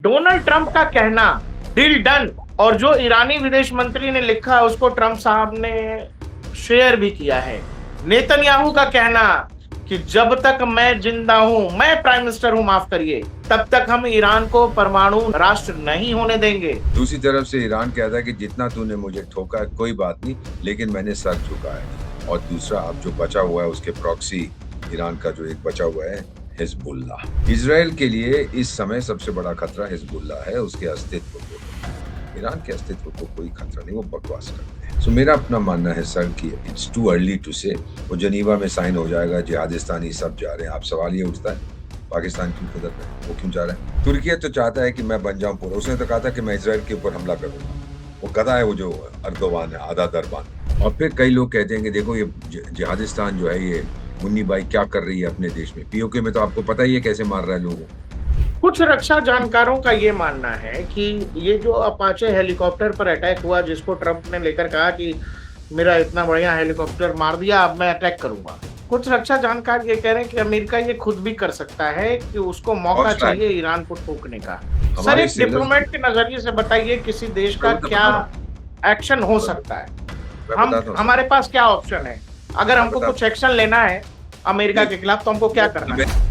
Donald Trump का कहना deal done और जो ईरानी विदेश मंत्री ने लिखा है उसको ट्रंप साहब ने शेयर भी किया है। नेतन्याहू का कहना कि जब तक मैं जिंदा हूं, मैं प्राइम मिनिस्टर हूं, माफ करिए, तब तक हम ईरान को परमाणु राष्ट्र नहीं होने देंगे। दूसरी तरफ से ईरान कहता है कि जितना तूने मुझे ठोका है कोई बात नहीं, लेकिन मैंने सर झुकाया नहीं। और दूसरा, अब जो बचा हुआ है उसके प्रॉक्सी, ईरान का जो एक बचा हुआ है हिजबुल्लाह। इसराइल के लिए इस समय सबसे बड़ा खतरा हिजबुल्लाह है, उसके अस्तित्व को। ईरान के अस्तित्व को कोई खतरा नहीं, वो बकवास करते हैं। सो मेरा अपना मानना है सर कि इट्स टू अर्ली टू से। वो जनीवा में साइन हो जाएगा, जिहादिस्तानी सब जा रहे हैं। आप सवाल ये उठता है पाकिस्तान क्यों खुद रहा है, वो क्यों जा रहा है? तुर्की तो चाहता है कि मैं बन जाऊं पूरा। उसने तो कहा था कि मैं इसराइल के ऊपर हमला करूंगा। वो गधा है, वो जो अर्दोवान है, आधा दरबान। और फिर कई लोग कहते हैं कि देखो ये जिहादिस्तान जो है, ये मुन्नी बाई क्या कर रही है अपने देश में। पीओके में तो आपको पता ही है कैसे मार रहा है लोगों को। कुछ रक्षा जानकारों का ये मानना है कि ये जो अपाचे हेलीकॉप्टर पर अटैक हुआ, जिसको ट्रंप ने लेकर कहा कि मेरा इतना बढ़िया हेलीकॉप्टर मार दिया, अब मैं अटैक करूंगा। कुछ रक्षा जानकार ये कह रहे हैं कि अमेरिका ये खुद भी कर सकता है, कि उसको मौका हौसला है चाहिए ईरान को ठोकने का। सर, हमारे एक सेलर्स। डिप्लोमेट के नजरिए से बताइए, किसी देश का मैं क्या बताता हूँ एक्शन हो सकता है? मैं हम बताता हूँ सर। हमारे पास क्या ऑप्शन है? अगर मैं हमको कुछ बताता एक्शन लेना है अमेरिका हूँ। के खिलाफ, तो हमको क्या करना मैं है?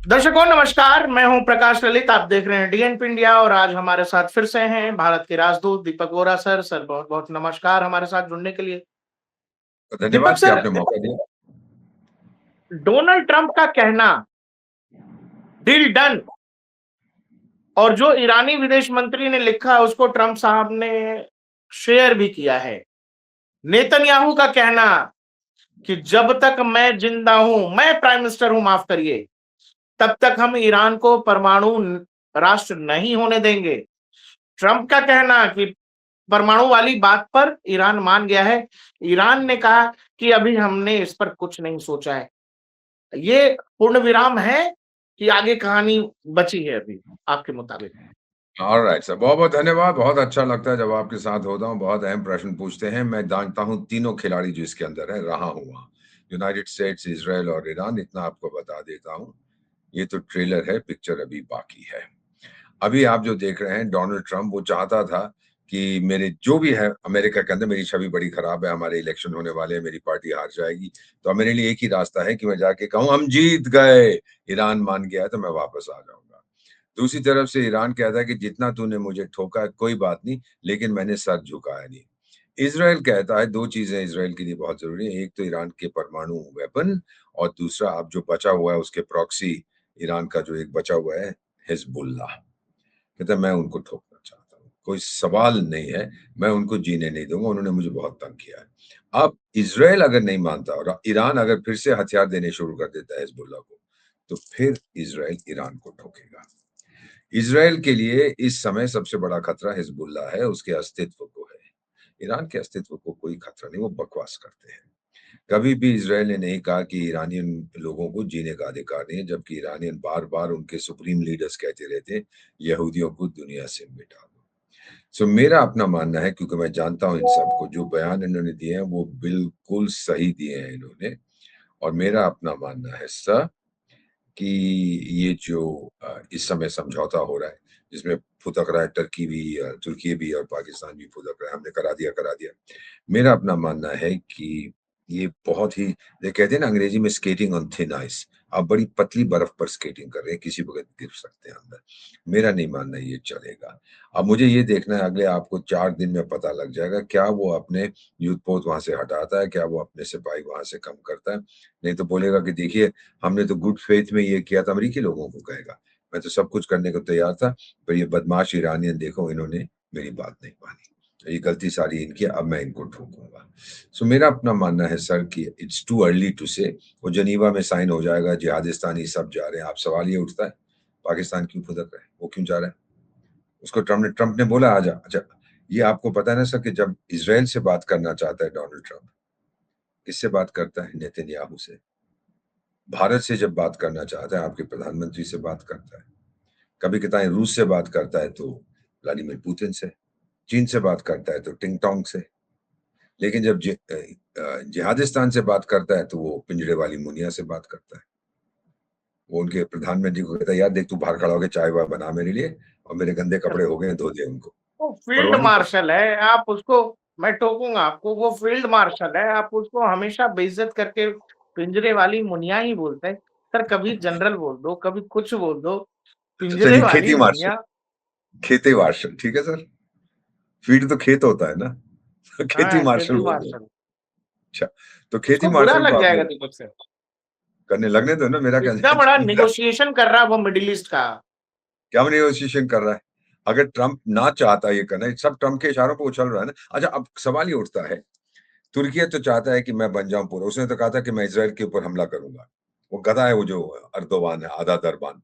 दर्शकों नमस्कार, मैं हूं प्रकाश ललित। आप देख रहे हैं डीएनपी इंडिया और आज हमारे साथ फिर से हैं भारत के राजदूत दीपक वोरा सर। सर, बहुत बहुत नमस्कार हमारे साथ जुड़ने के लिए। दीपक धन्यवाद कि सर, आपने मौका दिया। डोनाल्ड ट्रंप का कहना डील डन और जो ईरानी विदेश मंत्री ने लिखा है उसको ट्रंप साहब ने शेयर भी किया है। नेतन्याहू का कहना कि जब तक मैं जिंदा हूं, मैं प्राइम मिनिस्टर हूं, माफ करिए, तब तक हम ईरान को परमाणु राष्ट्र नहीं होने देंगे। ट्रंप का कहना कि परमाणु वाली बात पर ईरान मान गया है। ईरान ने कहा कि अभी हमने इस पर कुछ नहीं सोचा है। ये पूर्ण विराम है कि आगे कहानी बची है अभी आपके मुताबिक? ऑलराइट सर, बहुत-बहुत धन्यवाद। बहुत अच्छा लगता है जब आपके साथ होता हूँ, बहुत अहम प्रश्न पूछते हैं। मैं जानता हूँ तीनों खिलाड़ी जो इसके अंदर हैं, रहा हूँ वहाँ। यूनाइटेड स्टेट्स, इज़राइल और ईरान, इतना आपको बता देता हूँ। ये तो ट्रेलर है, पिक्चर अभी बाकी है। अभी आप जो देख रहे हैं डोनाल्ड ट्रम्प, वो चाहता था कि मेरे जो भी है अमेरिका के अंदर, मेरी छवि बड़ी खराब है, हमारे इलेक्शन होने वाले हैं, मेरी पार्टी हार जाएगी। तो अब मेरे लिए एक ही रास्ता है कि मैं जाके कहूँ हम जीत गए, ईरान मान गया है, तो मैं वापस आ जाऊँगा। दूसरी तरफ से ईरान कहता है कि जितना तूने मुझे ठोका है कोई बात नहीं, लेकिन मैंने सर झुकाया नहीं। इज़राइल कहता है 2 चीज़ें इज़राइल के लिए बहुत ज़रूरी हैं, एक तो ईरान के परमाणु वेपन और दूसरा अब जो बचा हुआ है उसके प्रॉक्सी, ईरान का जो एक बचा हुआ है हिज़बुल्लाह। कहता है मैं उनको ठोकना चाहता हूँ। कोई सवाल नहीं है, मैं उनको जीने नहीं दूँगा, उन्होंने मुझे बहुत तंग किया है। अब इज़राइल अगर नहीं मानता और ईरान अगर फिर से हथियार देने शुरू कर देता है हिज़बुल्लाह को, तो फिर इज़राइल ईरान को ठोकेगा। इज़राइल के लिए इस समय सबसे बड़ा खतरा हिज़बुल्लाह है, उसके अस्तित्व को है। ईरान के अस्तित्व को कोई खतरा नहीं, वो बकवास करते हैं। कभी भी इज़राइल ने नहीं कहा कि ईरानियन लोगों को जीने का अधिकार नहीं है, जबकि ईरानियन बार-बार उनके सुप्रीम लीडर्स कहते रहते हैं, यहूदियों को दुनिया से मिटा दो। सो मेरा अपना मानना है, क्योंकि मैं जानता हूँ इन सबको, जो बयान इन्होंने दिए हैं, वो बिल्कुल सही दिए हैं इन्होंने। और मेरा अपना मानना है सर कि ये जो इस समय समझौता हो रहा है, जिसमें फुदक रहा है तुर्की भी और पाकिस्तान भी फुदक रहा है, हमने करा दिया। मेरा अपना मानना है कि ये बहुत ही, ये कहते हैं ना अंग्रेजी में स्केटिंग ऑन थिन आइस। आप बड़ी पतली बर्फ पर स्केटिंग कर रहे हैं, किसी वक़्त गिर सकते हैं अंदर। मेरा नहीं मानना ये चलेगा। अब मुझे ये देखना है, अगले आपको 4 दिन में पता लग जाएगा, क्या वो अपने युद्धपोत वहाँ से हटाता है, क्या वो अपने सिपाही वहाँ से कम करता है? नहीं तो बोलेगा कि देखिए, हमने तो गुड फेथ में ये किया था, अमेरिकी लोगों को कहेगा। मैं तो सब कुछ करने को तैयार था, पर ये बदमाश ईरानियन देखो, इन्होंने मेरी बात नहीं मानी। ये गलती सारी इनकी है, अब मैं इनको ठोकूँगा। सो मेरा अपना मानना है सर कि इट्स टू अर्ली टू से। वो जनीवा में साइन हो जाएगा, जिहादिस्तानी सब जा रहे हैं। आप सवाल ये उठता है, पाकिस्तान क्यों खुदक रहा है? वो क्यों जा रहा है? उसको ट्रम्प ने बोला आ जा। अच्छा, ये आपको पता है ना सर कि जब इज़राइल से बात करना चाहता है डोनाल्ड ट्रम्प, किससे बात करता है? नेतन्याहू से। भारत से जब बात करना चाहता है, आपके प्रधानमंत्री से बात करता है। कभी-कभार रूस से बात करता है तो व्लादिमीर पुतिन से, चीन से बात करता है तो टिंग टोंग से। लेकिन जब जिहादिस्तान से बात करता है तो वो पिंजड़े वाली मुनिया से बात करता है। वो उनके प्रधानमंत्री को कहता है, यार देख तू बाहर खड़ा होकर चाय वाय बना मेरे लिए, और मेरे गंदे कपड़े हो गए, धो दे उनको। वो फील्ड परवाह नहीं करता। मार्शल है, आप उसको, मैं टोकूंगा आपको, वो फील्ड मार्शल है, आप उसको हमेशा बेइज्जत करके पिंजरे वाली मुनिया ही बोलते हैं। सर कभी जनरल बोल दो, कभी कुछ बोल दो, अच्छा पिंजरे चलिए, वाली खेती मार्शल, मुनिया। खेती मार्शल, ठीक है सर। फील्ड तो खेत होता है ना। खेती हाँ मार्शल खेती बोल दो। मार्शल। अच्छा, तो खेती उसको बुरा मार्शल को लग आपने जाएगा दीपक से। करने लगने दो ना, मेरा क्या इतना बड़ा मेरा निगोशिएशन कर रहा है वो मिडिल ईस्ट का। क्या नेगोशिएशन कर रहा है? अगर ट्रम्प ना चाहता ये करना, सब ट्रम्प के इशारों पर उछल रहा है ना। अच्छा, अब सवाल ये उठता है, तुर्की तो चाहता है कि मैं बन जाऊं पूरा, उसने तो कहा था कि मैं इजराइल के ऊपर हमला करूंगा। वो गधा है वो जो अर्दोवान है, आधा दरबान।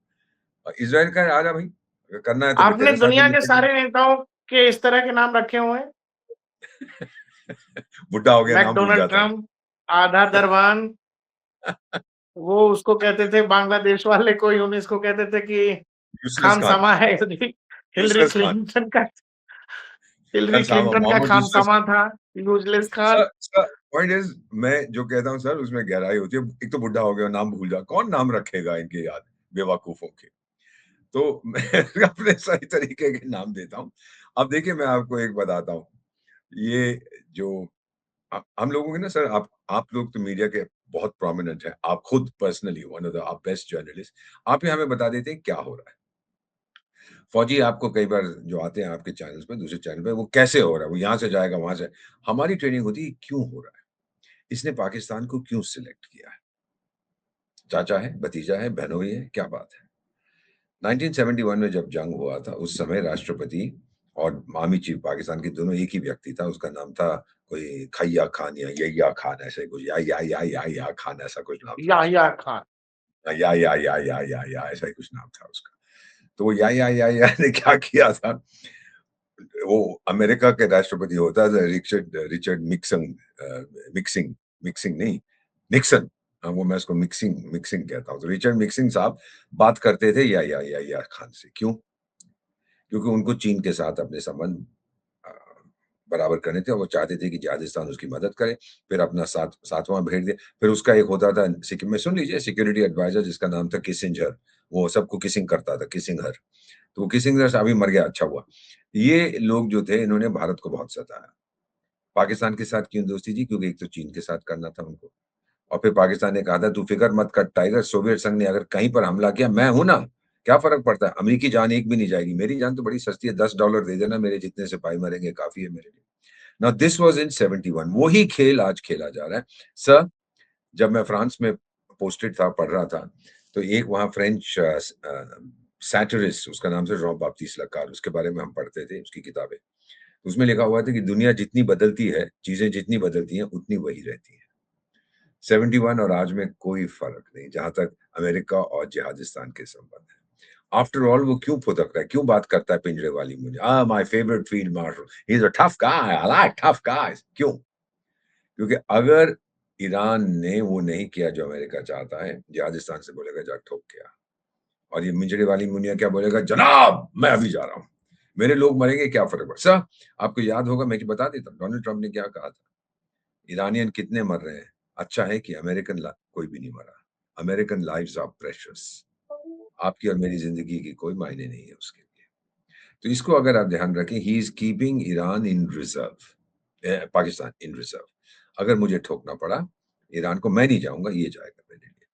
इजराइल का है, आजा भाई, अगर करना है तो फिर आपने तेरे साथ भी दुनिया के निपटेंगे। सारे नेताओं के इस तरह के नाम रखे हुए हैं। बुढ़ा हो गया, नाम भूल मैकडोनाल्ड जाता है। ट्रम्प, आधा दरबान, वो उसको कहते थे बांग्लादेश वाले, कोई उन्नीस को कहते थे कि यूजलेस खान, खानसामा है। हिलरी यूजलेस खान, क्लिंटन का, हिलरी खानसामा, क्लिंटन का मोहम्मद यूजलेस। खानसामा था useless Khan. Sir sir, point is, मैं जो कहता हूँ सर, उसमें गहराई होती है। एक तो बुढ़ा हो गया, नाम भूल जा, कौन नाम रखेगा इनके याद, बेवकूफों के। तो मैं अपने सही तरीके के नाम देता हूँ। अब देखिए, मैं आपको एक बताता हूँ, ये जो हम लोगों के ना सर, आप लोग तो मीडिया के बहुत प्रोमिनेंट हैं, आप खुद पर्सनली वन ऑफ द आप बेस्ट जर्नलिस्ट। आप ही हमें बता देते हैं क्या हो रहा है। फौजी आपको कई बार जो आते हैं आपके चैनल्स पे, दूसरे चैनल पे, वो कैसे हो रहा है, वो यहाँ से जाएगा वहां से। हमारी ट्रेनिंग होती है क्यों हो रहा है, इसने पाकिस्तान को क्यों सिलेक्ट किया है, चाचा है, भतीजा है, बहनोई है, क्या बात है। 1971 में जब जंग हुआ था, उस समय राष्ट्रपति और आर्मी चीफ पाकिस्तान के दोनों एक ही व्यक्ति था। उसका नाम था कोई खैया खान या यैया खान, ऐसे कुछ, या खान, ऐसा कुछ नाम था उसका। याह्या खान। ऐसा ही कुछ नाम था उसका। तो वो या ने क्या किया था, वो अमेरिका के राष्ट्रपति होता था रिचर्ड रिचर्ड मिक्सन, मिक्सिंग, मिक्सिंग नहीं, निक्सन। वो मैं उसको मिक्सिंग मिक्सिंग कहता हूँ। तो रिचर्ड मिक्सिंग साहब बात करते थे या खान से, क्यों? क्योंकि उनको चीन के साथ अपने संबंध अ, बराबर करने थे, और वो चाहते थे कि जिहादिस्तान उसकी मदद करे। फिर अपना सातवां भेज दिया। फिर उसका एक होता था सिक्किम में, सुन लीजिए, सिक्योरिटी एडवाइजर, जिसका नाम था किसिंजर। वो सबको किसिंग करता था, किसिंगर। तो वो किसिंगर अभी मर गया, अच्छा हुआ। ये लोग जो थे, इन्होंने भारत को बहुत सताया। पाकिस्तान के साथ क्यों दोस्ती थी? क्योंकि एक तो चीन के साथ करना था उनको, और फिर पाकिस्तान ने कहा था तू फिक्र मत कर टाइगर, सोवियत संघ ने अगर कहीं पर हमला किया, मैं हूं ना, क्या फर्क पड़ता है, अमेरिकी जान एक भी नहीं जाएगी, मेरी जान तो बड़ी सस्ती है, $10 दे देना, मेरे जितने सिपाही मरेंगे काफी है मेरे लिए। Now this was in 71। वही खेल आज खेला जा रहा है सर। जब मैं फ्रांस में पोस्टेड था, पढ़ रहा था, तो एक वहाँ फ्रेंच सैटिरिस्ट, उसका नाम था जॉन बाप्टिस्ट लकार, उसके बारे में हम पढ़ते थे उसकी किताबें। उसमें लिखा हुआ था कि दुनिया जितनी बदलती है, चीजें जितनी बदलती हैं, उतनी वही रहती हैं। 71 और आज में कोई फर्क नहीं, जहां तक अमेरिका और जिहादिस्तान के संबंध है। आफ्टर ऑल, वो क्यों फुदक रहा है, क्यों बात करता है पिंजरे वाली मुझे, my favourite field marshal, he is a tough guy, I like tough guys, क्यों? क्योंकि अगर ईरान ने वो नहीं किया जो अमेरिका चाहता है, जिहादिस्तान से बोलेगा जा ठोक के आ। और ये मिंजरे वाली मुनिया क्या बोलेगा, जनाब मैं अभी जा रहा हूं, मेरे लोग मरेंगे, क्या फर्क पड़ता। सर, आपको याद होगा, मैं बता देता हूं, डोनाल्ड ट्रंप ने क्या कहा था, ईरानियन कितने मर रहे हैं, अच्छा है कि अमेरिकन कोई भी नहीं मरा। American lives are precious. आपकी और मेरी जिंदगी की कोई मायने नहीं है उसके लिए। तो इसको अगर आप ध्यान रखें, he is keeping Iran in reserve, Pakistan in reserve. अगर मुझे ठोकना पड़ा ईरान को, मैं नहीं जाऊंगा, ये जाएगा मेरे लिए।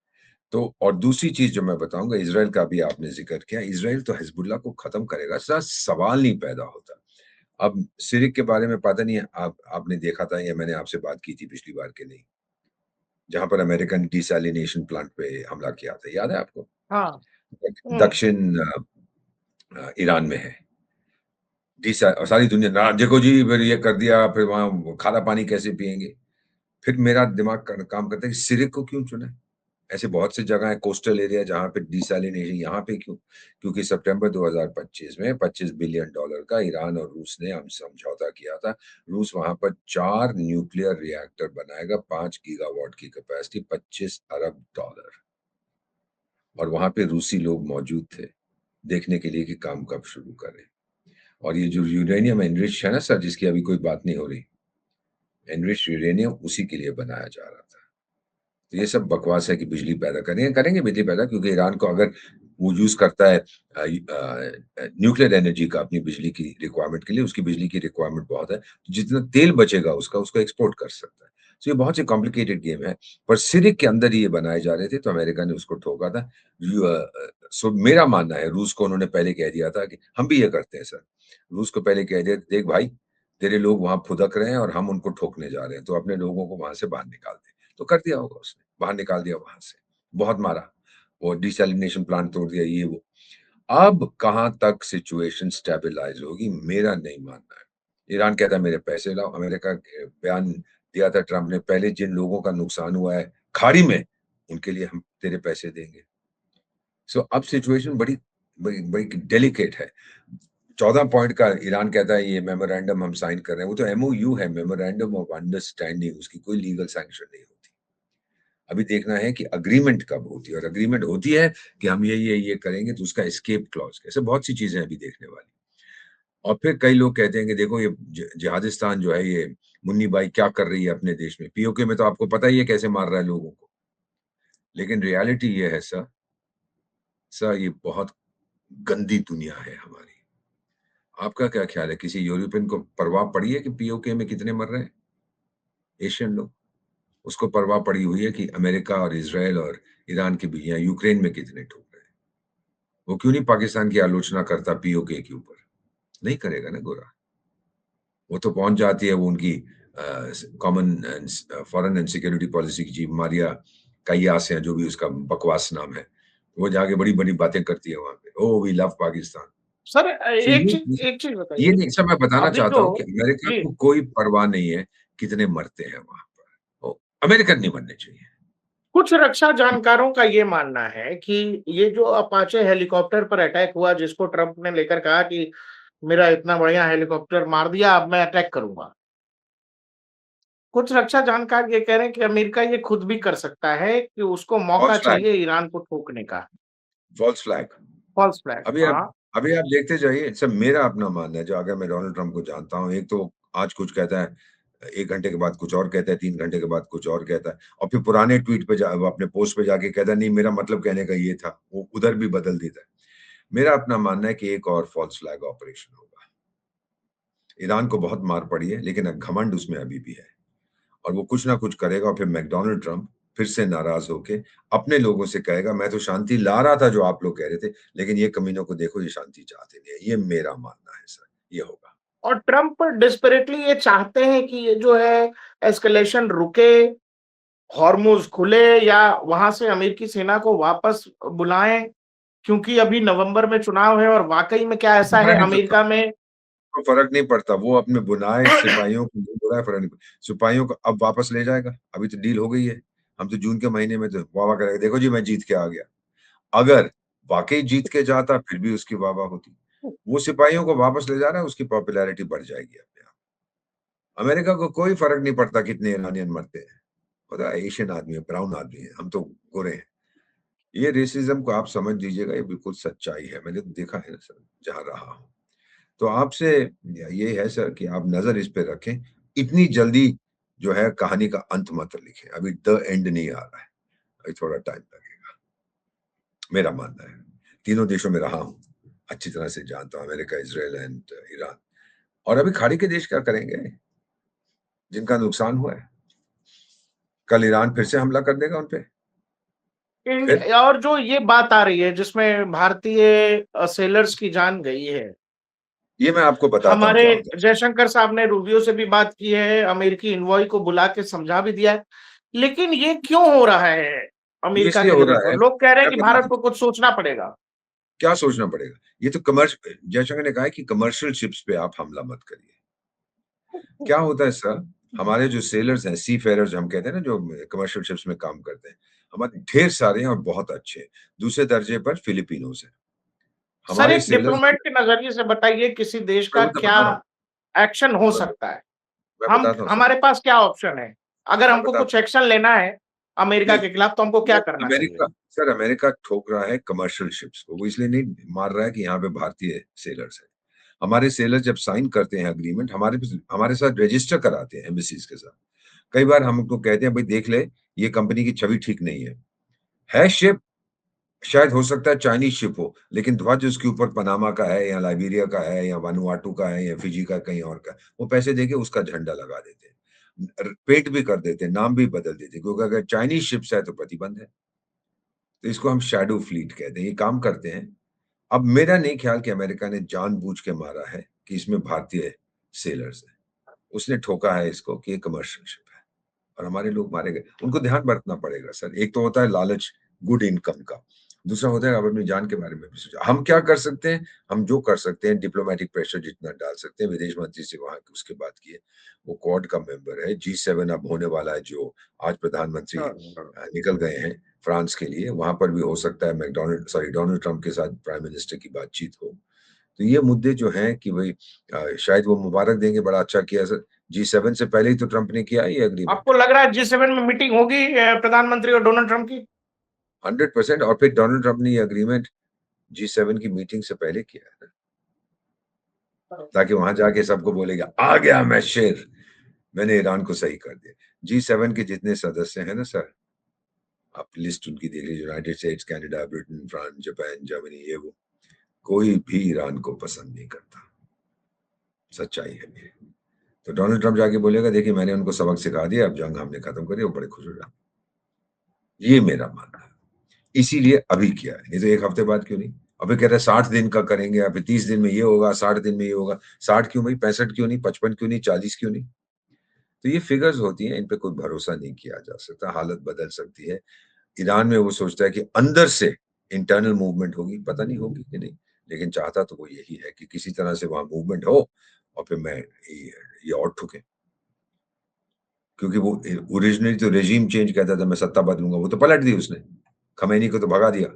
तो और दूसरी चीज जो मैं बताऊंगा, इसराइल का भी आपने जिक्र किया, इसराइल तो हिजबुल्लाह को खत्म करेगा, सर सवाल नहीं पैदा होता। अब सिरिक के बारे में पता नहीं है, आपने देखा था या मैंने आपसे बात की थी पिछली बार के नहीं, जहां पर अमेरिकन डिसैलिनेशन प्लांट पे हमला किया था, याद है आपको? हाँ। दक्षिण ईरान में है। सारी दुनिया ना, देखो जी फिर ये कर दिया, फिर वहां खारा पानी कैसे पिएंगे। फिर मेरा दिमाग काम करता है कि सिरिक को क्यों चुना है? ऐसे बहुत सी जगह है, कोस्टल एरिया, जहाँ पे डिसैलिनेशन, यहाँ पे क्यों? क्योंकि सितंबर 2025 में $25 बिलियन का ईरान और रूस ने हम समझौता किया था। रूस वहां पर 4 न्यूक्लियर रिएक्टर बनाएगा, 5 गीगावाट की कैपेसिटी, $25 अरब। और वहां पे रूसी लोग मौजूद थे देखने के लिए कि काम कब शुरू करें। और ये जो यूरेनियम एनरिच है ना सर, जिसकी अभी कोई बात नहीं हो रही, एनरिच यूरेनियम उसी के लिए बनाया जा रहा था। तो ये सब बकवास है कि बिजली पैदा करेंगे बिजली पैदा, क्योंकि ईरान को अगर वो यूज़ करता है न्यूक्लियर एनर्जी का अपनी बिजली की रिक्वायरमेंट के लिए, उसकी बिजली की रिक्वायरमेंट बहुत है, तो जितना तेल बचेगा उसका, उसको एक्सपोर्ट कर सकता है। तो ये बहुत ही कॉम्प्लिकेटेड गेम है, पर सिरिक के अंदर ही ये बनाए जा रहे थे, तो अमेरिका ने उसको ठोका था। सो मेरा मानना है, रूस को उन्होंने पहले कह दिया था कि हम भी ये करते हैं सर। रूस को पहले कह दिया, देख भाई, तेरे लोग वहाँ फुदक रहे हैं और हम उनको ठोकने जा रहे हैं, तो अपने लोगों को वहाँ से बाहर निकाल दे। तो कर दिया होगा उसने, बाहर निकाल दिया वहाँ से, बहुत मारा, वो डिसैलिनेशन प्लांट तोड़ दिया, ये वो। अब कहाँ तक सिचुएशन स्टेबलाइज़ होगी, मेरा नहीं मानना है। ईरान कहता है मेरे पैसे लाओ, अमेरिका के बयान दिया था ट्रम्प ने, पहले जिन लोगों का नुकसान हुआ है खाड़ी में, उनके लिए हम तेरे पैसे देंगे। सो अब सिचुएशन बड़ी बड़ी बड़ी डेलिकेट है। 14 पॉइंट का ईरान कहता है ये मेमोरेंडम हम साइन कर रहे हैं, वो तो एमओयू है, मेमोरेंडम ऑफ अंडरस्टैंडिंग, उसकी कोई लीगल सैंक्शन नहीं होती। अभी देखना है कि अग्रीमेंट कब होती है, और अग्रीमेंट होती है कि हम ये करेंगे, तो उसका एस्केप क्लॉज, ऐसे बहुत सी चीजें अभी देखने वाली। और फिर कई लोग कहते हैं कि देखो ये जिहादिस्तान जो है, ये मुन्नी बाई क्या कर रही है अपने देश में, पीओके में तो आपको पता ही है कैसे मार रहा है लोगों को। लेकिन रियलिटी ये है सर ये बहुत गंदी दुनिया है हमारी। आपका क्या ख्याल है, किसी यूरोपियन को परवाह पड़ी है कि पीओके में कितने मर रहे हैं एशियन लोग? उसको परवाह पड़ी हुई है कि अमेरिका और इज़राइल और ईरान के बीच, या यूक्रेन में कितने ठुक रहे हैं। वो क्यों नहीं पाकिस्तान की आलोचना करता पीओके के ऊपर? नहीं करेगा ना गोरा। वो तो पहुँच जाती है, वो उनकी common foreign and security policy की चीफ मारिया काइयास है, जो भी उसका बकवास नाम है। वो जाके बड़ी-बड़ी बातें करती है वहाँ पे। Oh! We love Pakistan. Sir so एक चीज़ ये बताइए, नहीं, सब मैं बताना अभी चाहता जो हूँ कि अमेरिका जी, को कोई परवाह नहीं है कितने मरते हैं वहाँ पर। अमेरिकन नहीं मरने चाहिए। कुछ रक्षा जानकारों का ये मानना है कि ये जो अपाचे हेलीकॉप्टर पर अटैक हुआ, जिसको ट्रंप ने लेकर कहा कि मेरा इतना बढ़िया हेलीकॉप्टर मार दिया, अब मैं अटैक करूँगा। कुछ रक्षा जानकार ये कह रहे हैं कि अमेरिका ये खुद भी कर सकता है कि उसको मौका फॉल्स फ्लैग, चाहिए ईरान को ठोकने का। False flag. फ़ॉल्स फ्लैग अभी आप हाँ, अभी आप देखते जाइए, सब मेरा अपना मानना है, जो अगर मैं डोनाल्ड ट्रम्प को जानता हूँ, एक तो आज कुछ कहता है, 1 घंटे के बाद कुछ और कहता है, 3 घंटे के बाद कुछ और कहता है, और फिर पुराने ट्वीट पे वो अपने पोस्ट पे जाके कहता है, नहीं मेरा मतलब कहने का ये था, वो उधर भी बदल देता है। मेरा अपना मानना है कि एक और फॉल्स फ्लैग ऑपरेशन होगा। ईरान को बहुत मार पड़ी है, लेकिन घमंड उसमें अभी भी है, और वो कुछ ना कुछ करेगा, और फिर मैकडोनाल्ड ट्रम्प फिर से नाराज होके अपने लोगों से कहेगा, मैं तो शांति ला रहा था जो आप लोग कह रहे थे, लेकिन ये कमीनों को देखो, ये शांति चाहते नहीं है। ये मेरा मानना है सर, ये होगा। और ट्रंप डेस्परेटली ये चाहते हैं कि ये जो है एस्केलेशन रुके, हॉर्मुज़ खुले या वहाँ से अमेरिकी सेना को वापस बुलाएँ, क्योंकि अभी नवंबर में चुनाव है और वाक़ई में क्या ऐसा है फर्क नहीं पड़ता, अमेरिका में उसको फर्क नहीं पड़ता, वो अपने बुलाए सिपाहियों को, नहीं बुलाए फर्क नहीं पड़ता। सिपाहियों को अब वापस ले जाएगा, अभी तो डील हो गई है। हम तो जून के महीने में तो वाह-वाह करेगा, देखो जी मैं जीत के आ गया। अगर वाक़ई जीत के जाता, फिर भी उसकी वाह-वाह होती। वो सिपाहियों को वापस ले जा रहा है, उसकी पॉपुलैरिटी बढ़ जाएगी अपने आप। अमेरिका को कोई फ़र्क नहीं पड़ता कितने ईरानियन मरते हैं। पता है एशियन आदमी है, ब्राउन आदमी है, हम तो गोरे हैं। ये रेसिज़्म को आप समझ लीजिएगा, ये बिल्कुल सच्चाई है। मैंने तो देखा है ना सर, जहाँ रहा हूँ। तो आपसे ये है सर कि आप नज़र इस पे रखें। इतनी जल्दी जो है कहानी का अंत मत लिखें। अभी द एंड नहीं आ रहा है। अभी थोड़ा टाइम लगेगा, मेरा मानना है। तीनों देशों में रहा हूँ, अच्छी तरह से जानता हूँ, अमेरिका, इज़राइल एंड ईरान। और अभी खाड़ी के देश क्या करेंगे, जिनका नुकसान हुआ है? कल ईरान फिर से हमला कर देगा उन पे, फिर? और जो ये बात आ रही है जिसमें भारतीय सेलर्स की जान गई है। ये मैं आपको बताता हूँ हमारे क्या होता है। जयशंकर साहब ने रूबियो से भी बात की है, अमेरिकी इन्वॉय को बुला के समझा भी दिया है। लेकिन ये क्यों हो रहा है ये अमेरिका इसलिए के हो लेवल रहा पर? है, लोग कह रहे हैं मैं कि भारत बताता हूँ, को कुछ सोचना पड़ेगा। क्या सोचना पड़ेगा? ये तो जयशंकर ने कहा है कि कमर्शियल शिप्स पे आप हमला मत करिए। क्या होता है सर, हमारे जो सेलर्स हैं, सी फेयरर्स हम कहते हैं ना, जो कमर्शियल शिप्स में काम करते हैं, हमारे ढेर सारे हैं और बहुत अच्छे हैं। दूसरे दर्जे पर फिलिपिनोज़ हैं। सर हमारे एक सेलर्स, डिप्लोमेट के नज़रिए से बताइए किसी देश मैं का वो तो क्या बता रहा हूँ, एक्शन हो मैं सकता है? मैं हम बताता हूँ सर, हमारे पास क्या ऑप्शन है? अगर मैं हमको कुछ बताता हूँ। एक्शन लेना है अमेरिका नहीं, के खिलाफ तो हमको क्या वो करना चाहिए? अमेरिका, सर अमेरिका ठोक रहा है कमर्शियल शिप्स को, वो इसलिए नहीं मार रहा है कि यहाँ पे भारतीय सेलर्स हैं। हमारे सेलर जब साइन करते हैं एग्रीमेंट, हमारे साथ रजिस्टर कराते हैं एम्बेसीज के साथ। कई बार हम उनको कहते हैं भाई देख ले, ये कंपनी की छवि ठीक नहीं है शिप, शायद हो सकता है चाइनीज शिप हो, लेकिन ध्वज उसके ऊपर पनामा का है या लाइबेरिया का है या वानुआटू का है या फिजी का कहीं और का, वो पैसे देके उसका झंडा लगा देते हैं, पेंट भी कर देते हैं, नाम भी बदल देते हैं, क्योंकि अगर चाइनीज शिप्स है तो प्रतिबंध है। तो इसको हम शैडो फ्लीट कहते हैं, ये काम करते हैं। अब मेरा नहीं ख्याल कि अमेरिका ने जानबूझ के मारा है कि इसमें भारतीय सेलर्स हैं। उसने ठोका है इसको कि ये कमर्शियल शिप है और हमारे लोग मारे गए। उनको ध्यान बरतना पड़ेगा सर। एक तो होता है लालच गुड इनकम का, दूसरा होता है आप अपनी जान के बारे में भी सोचा। हम क्या कर सकते हैं? हम जो कर सकते हैं डिप्लोमेटिक प्रेशर जितना डाल सकते हैं, विदेश मंत्री से वहाँ की उसके बात किए, वो क्वाड का मेंबर है, G7 अब होने वाला है, जो आज प्रधानमंत्री निकल गए हैं फ्रांस के लिए, वहां पर भी हो सकता है डोनाल्ड ट्रंप के साथ प्राइम मिनिस्टर की बातचीत हो। तो ये मुद्दे जो हैं कि भाई शायद वो मुबारक देंगे, बड़ा अच्छा किया सर। G7 से पहले ही तो ट्रंप ने किया ये एग्रीमेंट। आपको लग रहा है G7 में मीटिंग होगी प्रधानमंत्री और डोनाल्ड ट्रंप की? 100%। और फिर डोनाल्ड ट्रंप ने ये एग्रीमेंट G7 की मीटिंग से पहले किया है ना, ताकि वहां जाके सबको बोलेगा आ गया मैं शेर, मैंने ईरान को सही कर दिया। G7 के जितने सदस्य हैं ना सर, आप लिस्ट उनकी देख लीजिए, United states, Canada, Britain, France, Japan, Germany, ये वो, कोई भी ईरान को पसंद नहीं करता। सच्चाई है ये। तो डोनाल्ड ट्रंप जाके बोलेगा देखिए मैंने उनको सबक सिखा दिया, अब जंग हमने खत्म करी, वो बड़े खुश हो जाए। ये मेरा मानना है। इसीलिए अभी किया है, नहीं तो एक हफ्ते बाद क्यों नहीं? अभी कह रहे हैं 60 दिन का करेंगे, अभी 30 दिन में ये होगा, 60 दिन में ये होगा। 60 क्यों भाई? 65 क्यों नहीं? 55 क्यों नहीं? 40 क्यों नहीं? तो ये फिगर्स होती हैं, इन पे कोई भरोसा नहीं किया जा सकता, हालत बदल सकती है। ईरान में वो सोचता है कि अंदर से इंटरनल मूवमेंट होगी, पता नहीं होगी कि नहीं, लेकिन चाहता तो वो यही है कि किसी तरह से वहां मूवमेंट हो और फिर मैं ये और ठुके। क्योंकि वो ओरिजिनली तो रेजीम चेंज कहता था, मैं सत्ता बदलूंगा, वो तो पलट दी उसने, खमैनी को तो भगा दिया।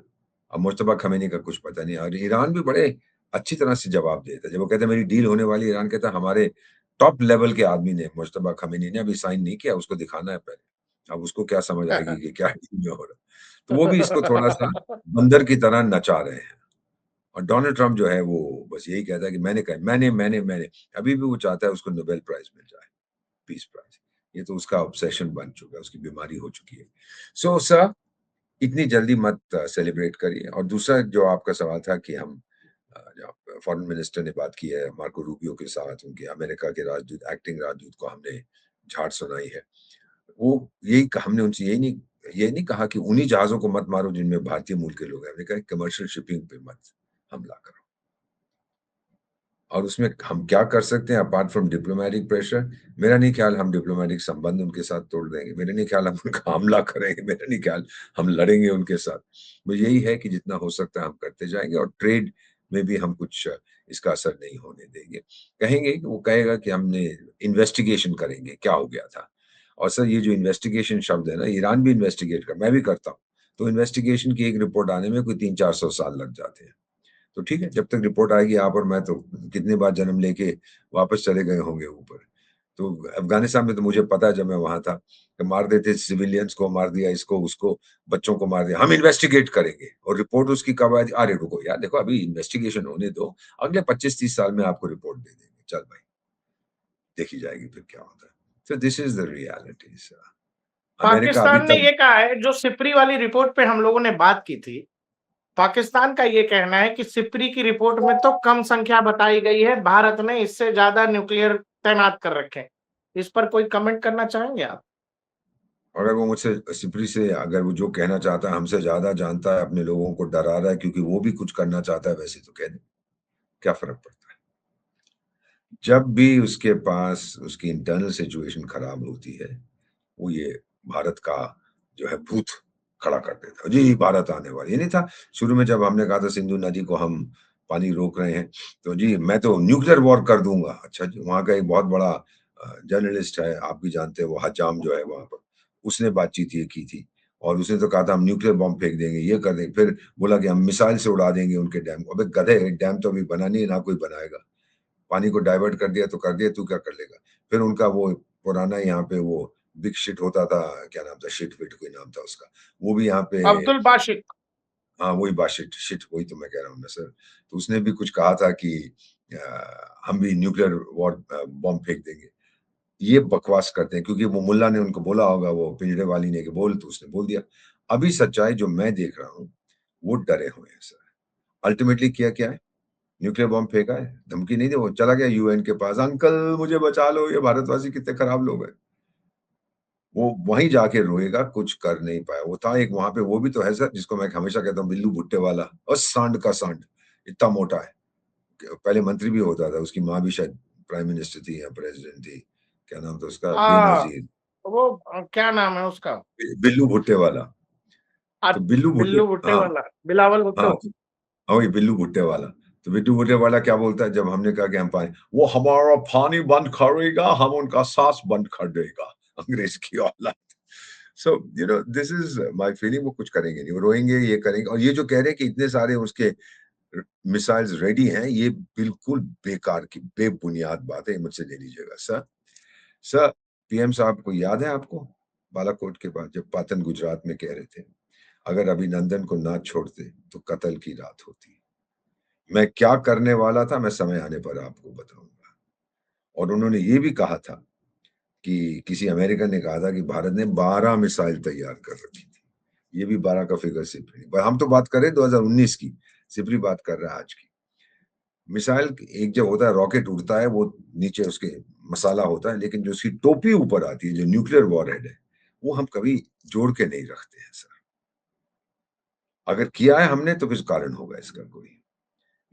अब मुश्तबा खमैनी का कुछ पता नहीं। और ईरान भी बड़े अच्छी तरह से जवाब देता है, जब वो कहता है मेरी डील होने वाली, ईरान कहता है हमारे टॉप लेवल के आदमी ने, मुश्तबा खमैनी ने अभी साइन नहीं किया, उसको दिखाना है पहले। अब उसको क्या समझ आएगी कि क्या डील में हो रहा है। तो वो भी इसको थोड़ा सा बंदर की तरह नचा रहे हैं। और डोनाल्ड ट्रंप जो है वो बस यही कहता है कि मैंने कहा, मैंने अभी भी वो चाहता है उसको नोबेल प्राइज मिल जाए, पीस प्राइज। ये तो उसका ऑब्सेशन बन चुका है, उसकी बीमारी हो चुकी है। सो सर, इतनी जल्दी मत सेलिब्रेट करिए। और दूसरा जो आपका सवाल था कि हम फॉरेन मिनिस्टर ने बात की है मार्को रूबियो के साथ, उनके अमेरिका के राजदूत, एक्टिंग राजदूत को हमने झाड़ सुनाई है। वो यही हमने उनसे यही नहीं कहा कि उन्हीं जहाजों को मत मारो जिनमें भारतीय मूल के लोग हैं, हमने कहा कमर्शियल शिपिंग पे मत हमला करो। और उसमें हम क्या कर सकते हैं अपार्ट फ्रॉम डिप्लोमेटिक प्रेशर? मेरा नहीं ख्याल हम डिप्लोमेटिक संबंध उनके साथ तोड़ देंगे, मेरा नहीं ख्याल हम उनका हमला करेंगे, मेरा नहीं ख्याल हम लड़ेंगे उनके साथ। वो यही है कि जितना हो सकता है हम करते जाएंगे, और ट्रेड में भी हम कुछ इसका असर नहीं होने देंगे। कहेंगे कि वो कहेगा कि हमने इन्वेस्टिगेशन करेंगे, क्या हो गया था। और सर ये जो इन्वेस्टिगेशन शब्द है ना, ईरान भी इन्वेस्टिगेट कर, मैं भी करता हूँ, तो इन्वेस्टिगेशन की एक रिपोर्ट आने में कोई 300-400 साल लग जाते हैं। तो ठीक है, जब तक रिपोर्ट आएगी, आप और मैं तो कितनी बार जन्म लेके वापस चले गए होंगे ऊपर। तो अफगानिस्तान में तो मुझे पता है, जब मैं वहां था, कि मार देते सिविलियंस को, मार दिया इसको उसको, बच्चों को मार दिया। हम इन्वेस्टिगेट करेंगे और रिपोर्ट उसकी कब आएगी? अरे रुको यार, देखो अभी इन्वेस्टिगेशन होने दो, अगले 25-30 साल में आपको रिपोर्ट दे देंगे, चल भाई देखी जाएगी फिर क्या होता है। तो this is the reality sir. America अभी पाकिस्तान ने तक ये कहा है, जो सिप्री वाली रिपोर्ट पे हम लोगों ने बात की थी, पाकिस्तान का ये कहना है कि सिप्री की रिपोर्ट में तो कम संख्या बताई गई है, भारत ने इससे ज्यादा न्यूक्लियर तैनात कर रखे हैं। इस पर कोई कमेंट करना चाहेंगे आप? अगर वो मुझसे सिपरी से, अगर वो जो कहना चाहता है हमसे ज्यादा जानता है, अपने लोगों को डरा रहा है क्योंकि वो भी कुछ करना चाहता है, वैसे तो कह दे, क्या फर्क पड़ता है। जब भी उसके पास उसकी इंटरनल सिचुएशन खराब होती है, वो ये भारत का जो है भूत खड़ा कर देता है, जी भारत आने वाली। ये नहीं था शुरू में जब हमने कहा था सिंधु नदी को हम पानी रोक रहे हैं, तो जी मैं तो न्यूक्लियर वॉर कर दूंगा। अच्छा जी, वहां का एक बहुत बड़ा जर्नलिस्ट है, आप भी जानते हैं, वो हजाम जो है वहां पर, उसने बातचीत ये की थी, और उसने तो कहा था हम न्यूक्लियर बॉम्ब फेंक देंगे, ये कर देंगे, फिर बोला कि हम मिसाइल से उड़ा देंगे उनके डैम को। अबे गधे, डैम तो अभी बना नहीं है, ना कोई बनाएगा। पानी को डाइवर्ट कर दिया तो कर दिया, तू क्या कर लेगा। फिर उनका वो पुराना यहाँ पे वो बिग शिट होता था, क्या नाम था, शिट विट कोई नाम था उसका, वो भी यहाँ पे, अब्दुल बाशिक। हाँ वही बाशिट शिट, वही तो मैं कह रहा हूँ ना सर। तो उसने भी कुछ कहा था कि हम भी न्यूक्लियर वॉर बॉम्ब फेंक देंगे। ये बकवास करते हैं क्योंकि वो मुल्ला ने उनको बोला होगा, वो पिंजड़े वाली ने कि बोल, तो उसने बोल दिया। अभी सच्चाई जो मैं देख रहा हूँ, वो डरे हुए हैं सर। अल्टीमेटली किया क्या है? न्यूक्लियर बॉम्ब फेंका है, धमकी नहीं दी, वो चला गया यूएन के पास, अंकल मुझे बचा लो, ये भारतवासी कितने खराब लोग हैं। वो वहीं जाके रोएगा, कुछ कर नहीं पाया। वो था एक वहाँ पे, वो भी तो है सर, जिसको मैं हमेशा कहता हूँ बिल्लू भुट्टे वाला और सांड का सांड, इतना मोटा है। पहले मंत्री भी होता था, उसकी माँ भी शायद प्राइम मिनिस्टर थी या प्रेसिडेंट थी। क्या नाम था उसका? आ, बेनज़ीर। वो क्या नाम है उसका? बिल्लू भुट्टे वाला। तो बिल्लू भुट्टे, बिल्लू भुट्टे हाँ, वाला, बिलावल भुट्टो। हाँ, हाँ, वही बिल्लू भुट्टे वाला। तो बिल्लू भुट्टे वाला क्या बोलता है जब हमने कहा कि हम पानी, वो हमारा पानी बंद करेगा, हम उनका सांस बंद कर देगा। अंग्रेज की औलाद। So this is my feeling. वो कुछ करेंगे नहीं, वो रोएंगे, ये करेंगे। और ये जो कह रहे हैं कि इतने सारे उसके मिसाइल्स रेडी हैं, ये बिल्कुल बेकार की बेबुनियाद बात है, मुझसे ले लीजिएगा सर। सर, पीएम साहब को याद है आपको बालाकोट के पास जब पाटन गुजरात में कह रहे थे, अगर अभिनंदन को ना छोड़ते तो कत्ल की रात होती। मैं क्या करने वाला था, मैं समय आने पर आपको बताऊंगा। और उन्होंने ये भी कहा था कि किसी अमेरिकन ने कहा था कि भारत ने 12 मिसाइल तैयार कर रखी थी। ये भी 12 का फिगर सिर्फ नहीं, पर हम तो बात कर रहे हैं 2019 की, सिपरी बात कर रहा है आज की। मिसाइल एक जो होता है, रॉकेट उड़ता है, वो नीचे उसके मसाला होता है, लेकिन जो उसकी टोपी ऊपर आती है, जो न्यूक्लियर वॉरहेड है, वो हम कभी जोड़ के नहीं रखते हैं सर। अगर किया है हमने तो कुछ कारण होगा इसका कोई।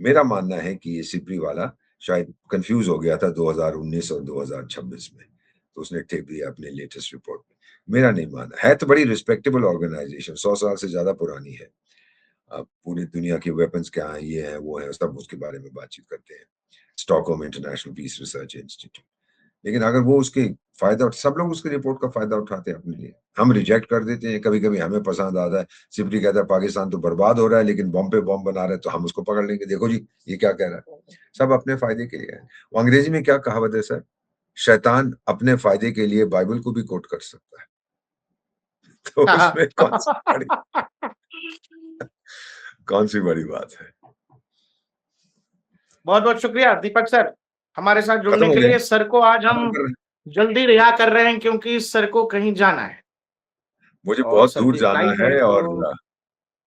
मेरा मानना है कि ये सिपरी वाला शायद कंफ्यूज हो गया था 2019 और 2026 में, तो उसने टिप दिया अपने लेटेस्ट रिपोर्ट में। मेरा नहीं मानना है, तो बड़ी रिस्पेक्टेबल ऑर्गेनाइजेशन, 100 साल से ज्यादा पुरानी है। पूरी दुनिया के वेपन्स क्या है, ये है, वो है, सब उसके बारे में बातचीत करते हैं। Stockholm International Peace Research Institute. लेकिन अगर वो उसके फायदा सब लोग उसकी रिपोर्ट का फायदा उठाते हैं अपने लिए, हम रिजेक्ट कर देते हैं, कभी-कभी हमें पसंद आता है। सिपरी कहता है पाकिस्तान तो बर्बाद हो रहा है, लेकिन बम पे बम बना रहा है, तो हम उसको पकड़ लेंगे, देखो जी ये क्या कह रहा है। सब अपने फायदे के लिए है। वो अंग्रेजी में क्या कहावत है सर? शैतान अपने फायदे के लिए बाइबल को भी कोट कर सकता है। तो उसमें कौन सी बड़ी बात है? बहुत बहुत शुक्रिया दीपक सर, हमारे साथ खत्म जुड़ने हो के गया? लिए। सर को आज खत्म हम कर रहे हैं? जल्दी रिहा कर रहे हैं क्योंकि सर को कहीं जाना है मुझे और बहुत सर दूर की जाना फ्लाइट है है और तो।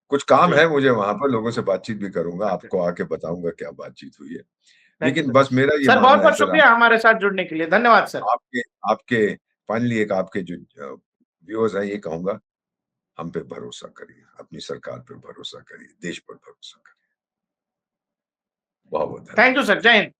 कुछ काम जी, है मुझे वहाँ पर, लोगों से बातचीत भी करूँगा, आपको आके बताऊँगा क्या बातचीत हुई है। थैंक यू लेकिन सर। बस मेरा ये सर बहुत मानना है बहुत सर, शुक्रिया हमारे साथ जुड़ने के लिए, धन्यवाद सर। आपके आपके फाइनली एक आपके जो व्यूअर्स हैं, ये कहूँगा, हम पे भरोसा करिए, अपनी सरकार पे भरोसा करिए, देश पर भरोसा करिए। बहुत-बहुत थैंक यू धन्यवाद। सर, जय हिंद।